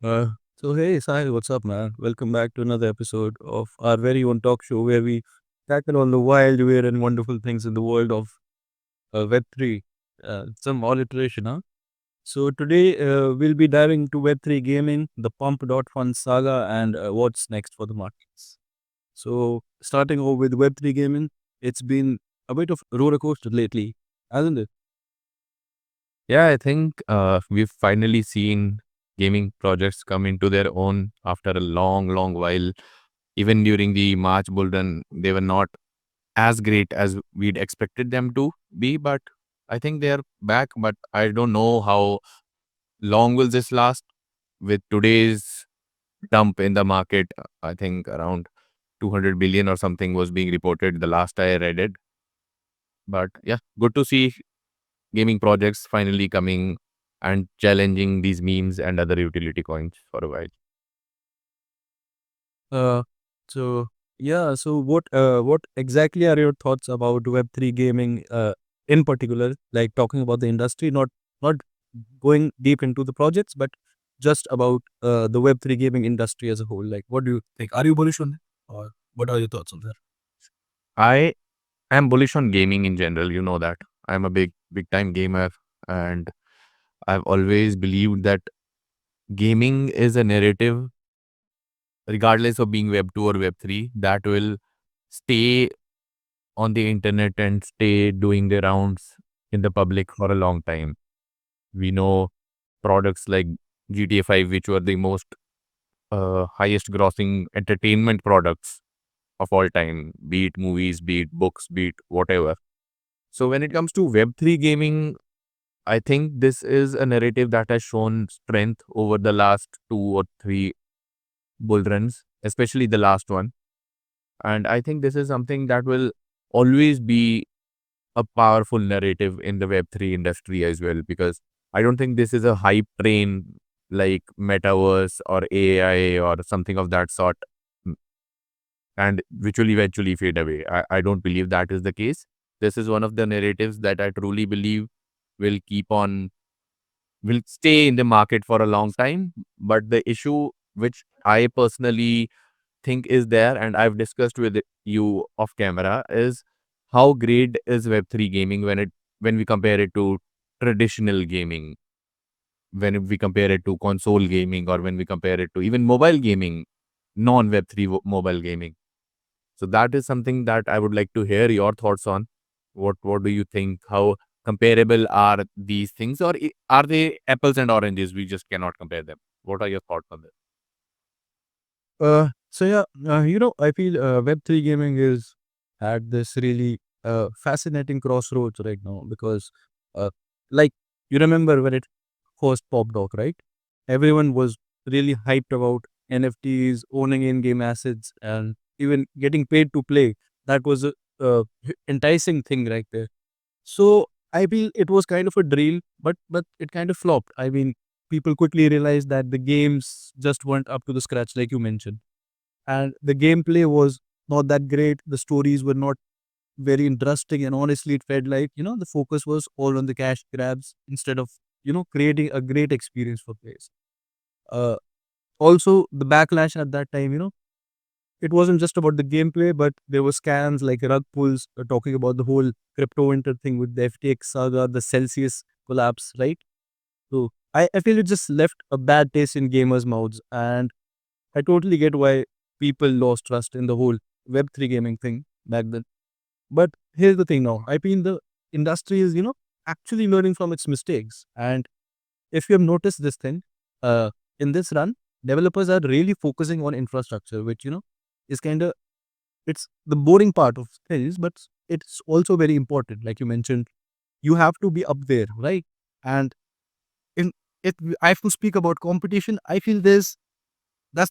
Uh, so hey, Sahil, what's up, man? Welcome back to another episode of our very own talk show where we tackle all the wild, weird, and wonderful things in the world of Web3. Some alliteration, huh? So today we'll be diving into Web3 gaming, the Pump.Fun saga, and what's next for the markets. So starting off with Web3 gaming, it's been a bit of a roller coaster lately, hasn't it? Yeah, I think we've finally seen gaming projects come into their own after a long, long while. Even during the March bull run, they were not as great as we'd expected them to be, but I think they're back. But I don't know how long will this last with today's dump in the market. I think around 200 billion or something was being reported the last I read it. But yeah, good to see gaming projects finally coming and challenging these memes and other utility coins for a while. Uh, so yeah, so what exactly are your thoughts about Web3 gaming in particular? Like talking about the industry, not going deep into the projects, but just about the Web3 gaming industry as a whole. Like, what do you think? Are you bullish on it, or what are your thoughts on that? I am bullish on gaming in general. You know that I'm a big time gamer, and I've always believed that gaming is a narrative, regardless of being Web 2 or Web 3, that will stay on the internet and stay doing the rounds in the public for a long time. We know products like GTA 5, which were the most highest grossing entertainment products of all time, be it movies, be it books, be it whatever. So when it comes to Web3 gaming, I think this is a narrative that has shown strength over the last two or three bull runs, especially the last one. And I think this is something that will always be a powerful narrative in the Web3 industry as well, because I don't think this is a hype train like metaverse or AI or something of that sort, mm, and which will eventually fade away. I don't believe that is the case. This is one of the narratives that I truly believe will keep on, will stay in the market for a long time. But the issue which I personally think is there, and I've discussed with you off camera, is how great is Web3 gaming when we compare it to traditional gaming, when we compare it to console gaming, or when we compare it to even mobile gaming, non Web3 mobile gaming. So that is something that I would like to hear your thoughts on. What do you think? How comparable are these things, or are they apples and oranges? We just cannot compare them. What are your thoughts on this? I feel Web3 gaming is at this really fascinating crossroads right now because, uh, like, you remember when it first popped out, right? Everyone was really hyped about NFTs, owning in-game assets, and even getting paid to play. That was a enticing thing right there. So I feel it was kind of a drill, but it kind of flopped. I mean, people quickly realized that the games just weren't up to the scratch, like you mentioned, and the gameplay was not that great. The stories were not very interesting, and honestly, it felt like the focus was all on the cash grabs instead of creating a great experience for players. Uh, Also, the backlash at that time, it wasn't just about the gameplay, but there were scams like rug pulls, talking about the whole crypto winter thing with the FTX saga, the Celsius collapse, right? So I feel it just left a bad taste in gamers' mouths, and I totally get why people lost trust in the whole Web3 gaming thing back then. But here's the thing now. I feel the industry is, actually learning from its mistakes. And if you have noticed this thing, uh, in this run, developers are really focusing on infrastructure, which, is kind of, it's the boring part of things, but it's also very important. Like you mentioned, you have to be up there, right? And in if I have to speak about competition, I feel that's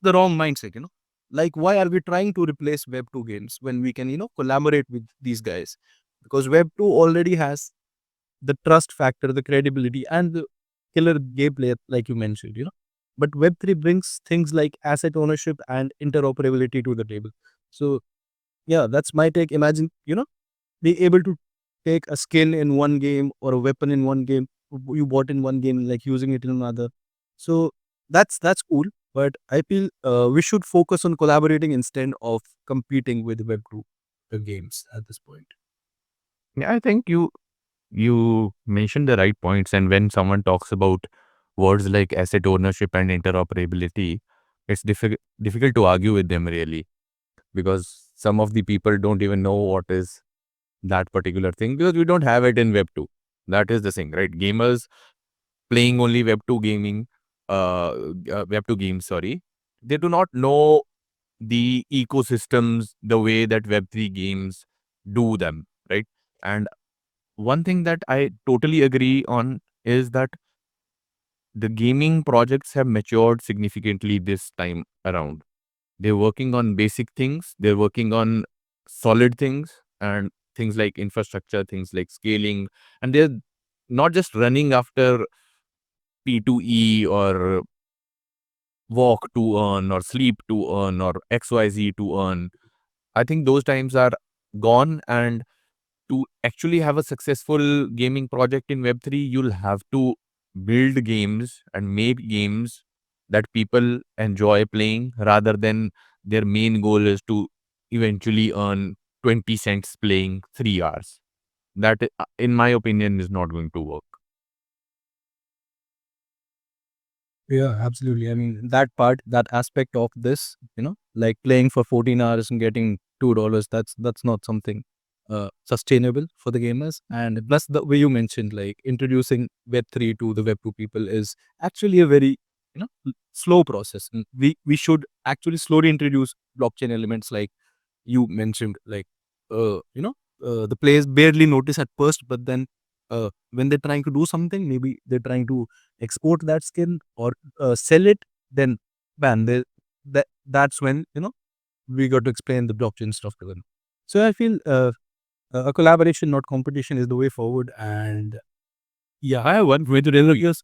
the wrong mindset, Like, why are we trying to replace Web 2 games when we can, collaborate with these guys? Because Web 2 already has the trust factor, the credibility, and the killer gameplay, like you mentioned, But Web 3 brings things like asset ownership and interoperability to the table. So, yeah, that's my take. Imagine, being able to take a skin in one game or a weapon in one game you bought in one game, like using it in another. So, that's cool. But I feel we should focus on collaborating instead of competing with Web2 games at this point. Yeah, I think you mentioned the right points. And when someone talks about words like asset ownership and interoperability, it's difficult to argue with them really, because some of the people don't even know what is that particular thing, because we don't have it in Web 2. That is the thing, right? Gamers playing only Web 2 gaming, Web 2 games, sorry, they do not know the ecosystems the way that Web 3 games do them, right? And one thing that I totally agree on is that the gaming projects have matured significantly this time around. They're working on basic things, they're working on solid things, and things like infrastructure, things like scaling, and they're not just running after P2E or walk to earn or sleep to earn or XYZ to earn. I think those times are gone, and to actually have a successful gaming project in Web3, you'll have to build games and make games that people enjoy playing, rather than their main goal is to eventually earn 20 cents playing 3 hours. That, in my opinion, is not going to work. Yeah, absolutely. I mean, that part, that aspect of this, like playing for 14 hours and getting $2, that's not something sustainable for the gamers. And plus, the way you mentioned, like introducing Web3 to the Web2 people is actually a very, slow process. And we should actually slowly introduce blockchain elements, like you mentioned, like the players barely notice at first, but then when they're trying to do something, maybe they're trying to export that skill or sell it, then bam, that's when we got to explain the blockchain stuff to them. So I feel a collaboration, not competition, is the way forward. And yeah, I have one way to develop. yes,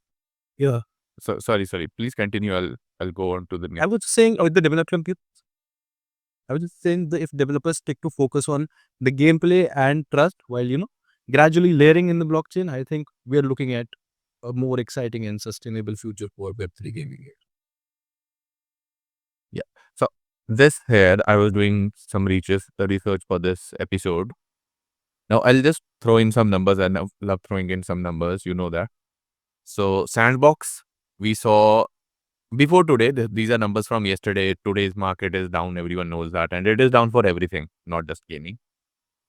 yeah. So, sorry. Please continue. I'll go on to the I next. was saying with the development, I was just saying that if developers stick to focus on the gameplay and trust while, gradually layering in the blockchain, I think we are looking at a more exciting and sustainable future for Web3 gaming here. Yeah. So this here, I was doing some research for this episode. Now I'll just throw in some numbers. I love throwing in some numbers. You know that. So Sandbox, we saw before today. These are numbers from yesterday. Today's market is down. Everyone knows that, and it is down for everything, not just gaming.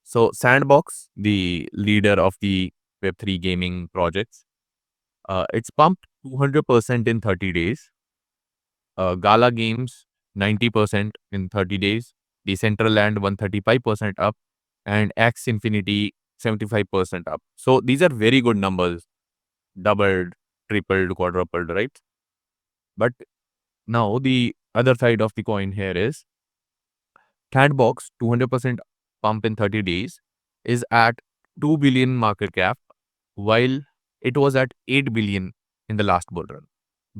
So Sandbox, the leader of the Web3 gaming projects, it's pumped 200% in 30 days. Gala Games 90% in 30 days. Decentraland 135% up, and X Infinity 75% up. So these are very good numbers, doubled, tripled, quadrupled, right? But now the other side of the coin here is Catbox 200% pump in 30 days is at 2 billion market cap, while it was at 8 billion in the last bull run.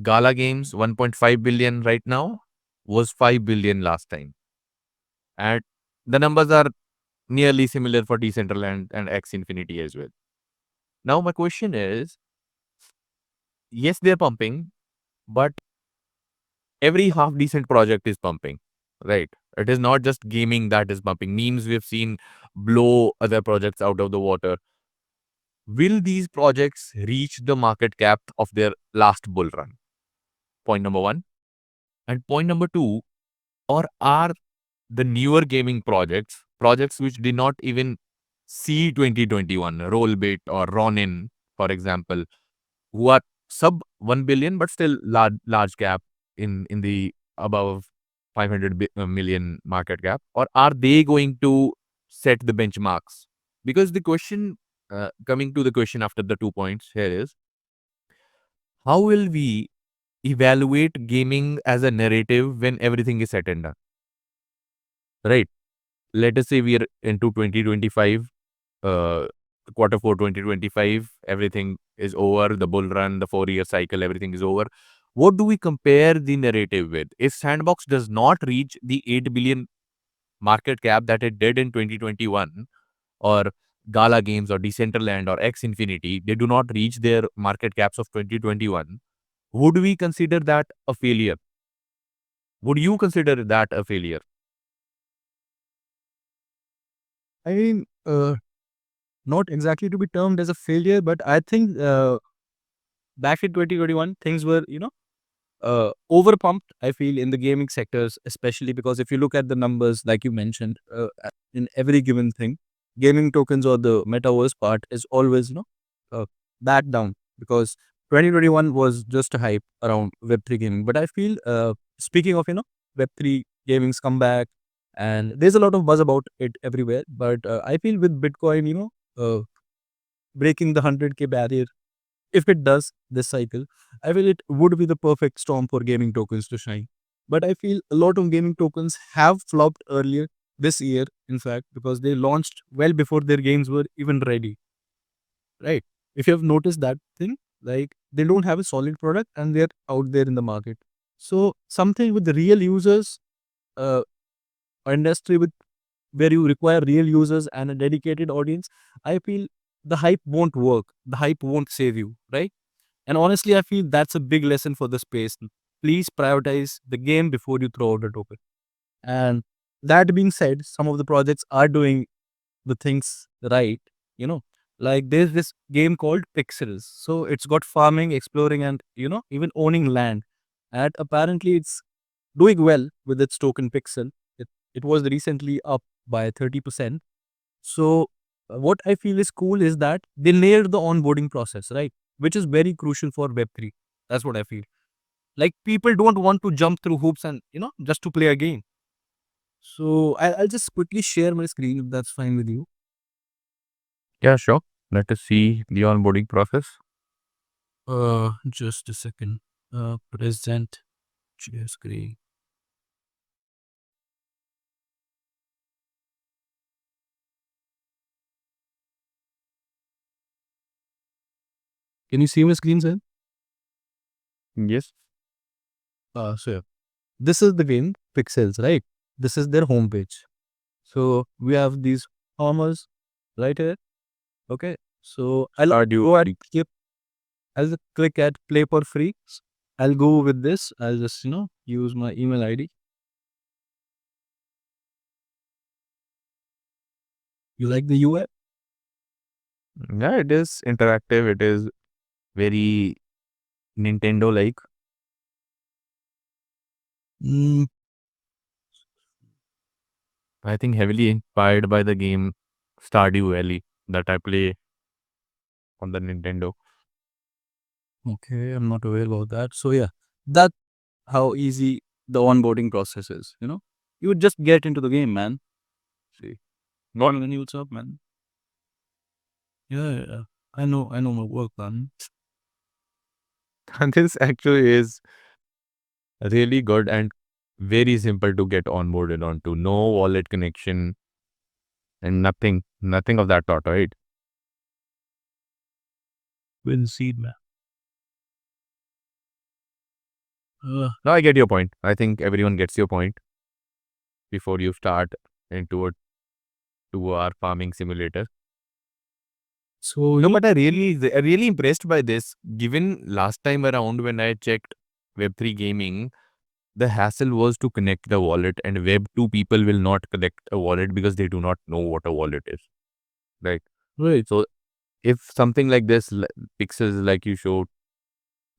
Gala Games 1.5 billion right now, was 5 billion last time. And the numbers are nearly similar for Decentraland and X Infinity as well. Now my question is, yes, they're pumping, but every half decent project is pumping, right? It is not just gaming that is pumping. Memes we've seen blow other projects out of the water. Will these projects reach the market cap of their last bull run? Point number one. And point number two, or are the newer gaming projects which did not even see 2021, Rollbit or Ronin, for example, who are sub 1 billion but still large cap in the above 500 million market cap, or are they going to set the benchmarks? Because the question, coming to the question after the 2 points here is, how will we evaluate gaming as a narrative when everything is set and done, right? Let us say we are into 2025, uh, quarter 4 2025, everything is over, the bull run, the 4-year cycle, everything is over. What do we compare the narrative with? If Sandbox does not reach the 8 billion market cap that it did in 2021, or Gala Games or Decentraland or X Infinity, they do not reach their market caps of 2021, would we consider that a failure? Would you consider that a failure? I mean, not exactly to be termed as a failure, but I think back in 2021, things were, over pumped, I feel, in the gaming sectors, especially because if you look at the numbers, like you mentioned, in every given thing, gaming tokens or the metaverse part is always, back down because 2021 was just a hype around Web3 gaming. But I feel, speaking of, Web3 gaming's comeback, and there's a lot of buzz about it everywhere. But I feel with Bitcoin, breaking the 100K barrier, if it does this cycle, I feel it would be the perfect storm for gaming tokens to shine. But I feel a lot of gaming tokens have flopped earlier this year, in fact, because they launched well before their games were even ready, right? If you have noticed that thing, like they don't have a solid product and they're out there in the market. So something with the real users, uh, industry with where you require real users and a dedicated audience, I feel the hype won't work. The hype won't save you, right? And honestly, I feel that's a big lesson for the space. Please prioritize the game before you throw out a token. And that being said, some of the projects are doing the things right. You know, like there's this game called Pixels. So it's got farming, exploring, and even owning land. And apparently, it's doing well with its token Pixel. It was recently up by 30%. So, what I feel is cool is that they nailed the onboarding process, right? Which is very crucial for Web3. That's what I feel. Like people don't want to jump through hoops and, just to play a game. So, I'll just quickly share my screen if that's fine with you. Yeah, sure. Let us see the onboarding process. Just a second. Present share screen. Can you see my screen, sir? Yes. So yeah. This is the game Pixels, right? This is their homepage. So we have these farmers right here. Okay. So I'll Are you go and keep. I'll just click at play for free. I'll go with this. I'll just use my email ID. You like the UI? Yeah, it is interactive. It is very Nintendo like. Mm, I think heavily inspired by the game Stardew Valley that I play on the Nintendo. okay, I'm not aware about that. So yeah, that's how easy the onboarding process is. You would just get into the game, man. See, not any what's up, man. Yeah, yeah, yeah. I know my work, man. And this actually is really good and very simple to get onboarded onto. No wallet connection and nothing of that sort, right? With seed, man. Uh, Now I get your point. I think everyone gets your point before you start into it to our farming simulator. so No, but I really impressed by this. Given last time around when I checked Web3 gaming, the hassle was to connect the wallet, and Web2 people will not connect a wallet because they do not know what a wallet is. Right. right, So if something like this, Pixels like you showed,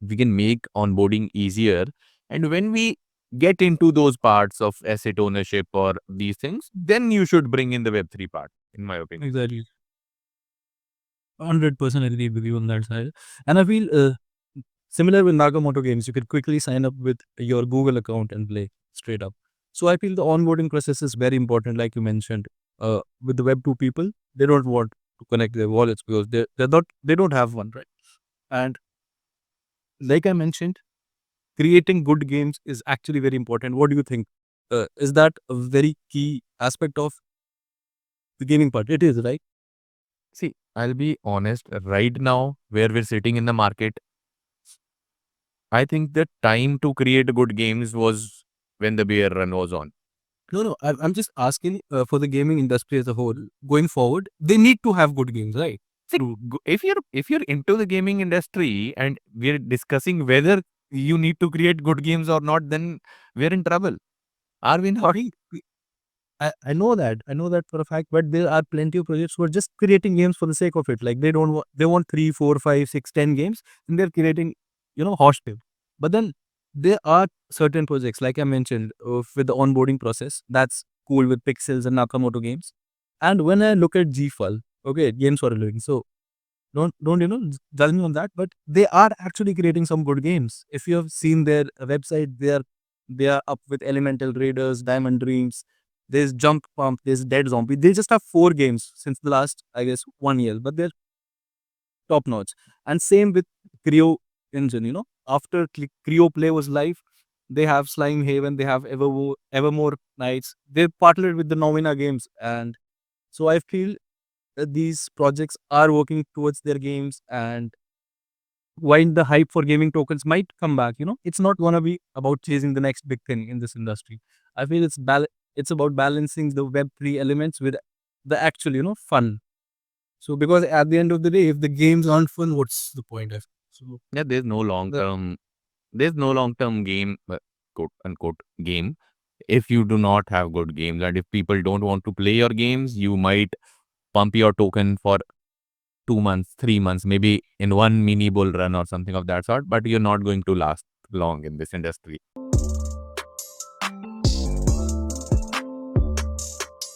we can make onboarding easier. And when we get into those parts of asset ownership or these things, then you should bring in the Web3 part, in my opinion. exactly. 100% agree with you on that side. And I feel similar with Nakamoto Games, you could quickly sign up with your Google account and play straight up. So I feel the onboarding process is very important, like you mentioned. With the Web2 people, they don't want to connect their wallets because they don't have one, right? And like I mentioned, creating good games is actually very important. What do you think? Is that a very key aspect of the gaming part? It is, right? See, I'll be honest, right now, where we're sitting in the market, I think the time to create good games was when the bear run was on. No, no. I'm just asking for the gaming industry as a whole. Going forward, they need to have good games, right? See, if you're into the gaming industry and we're discussing whether you need to create good games or not, then we're in trouble. Are we not? We, I know that. I know that for a fact. But there are plenty of projects who are just creating games for the sake of it. Like they don't want, they want 3, 4, 5, 6, 10 games, and they're creating, hostage. But then there are certain projects, like I mentioned, with the onboarding process. That's cool with Pixels and Nakamoto Games. And when I look at GFAL, okay, games for a living. So don't judge me on that, but they are actually creating some good games. If you have seen their website, they are up with Elemental Raiders, Diamond Dreams, there's Jump Pump, there's Dead Zombie. They just have 4 games since the last, I guess, 1 year, but they're top notch. And same with Creo Engine. After Creo Play was live, they have Slime Haven, they have Evermore Nights. They partnered with the Nomina Games, and so I feel these projects are working towards their games. And while the hype for gaming tokens might come back, it's not gonna be about chasing the next big thing in this industry. I feel it's about balancing the Web3 elements with the actual, fun. So because at the end of the day, if the games aren't fun, what's the point of? So Yeah, the there's no long term game, quote unquote game, if you do not have good games. And if people don't want to play your games, you might pump your token for 2 months, 3 months, maybe in one mini bull run or something of that sort, but you're not going to last long in this industry.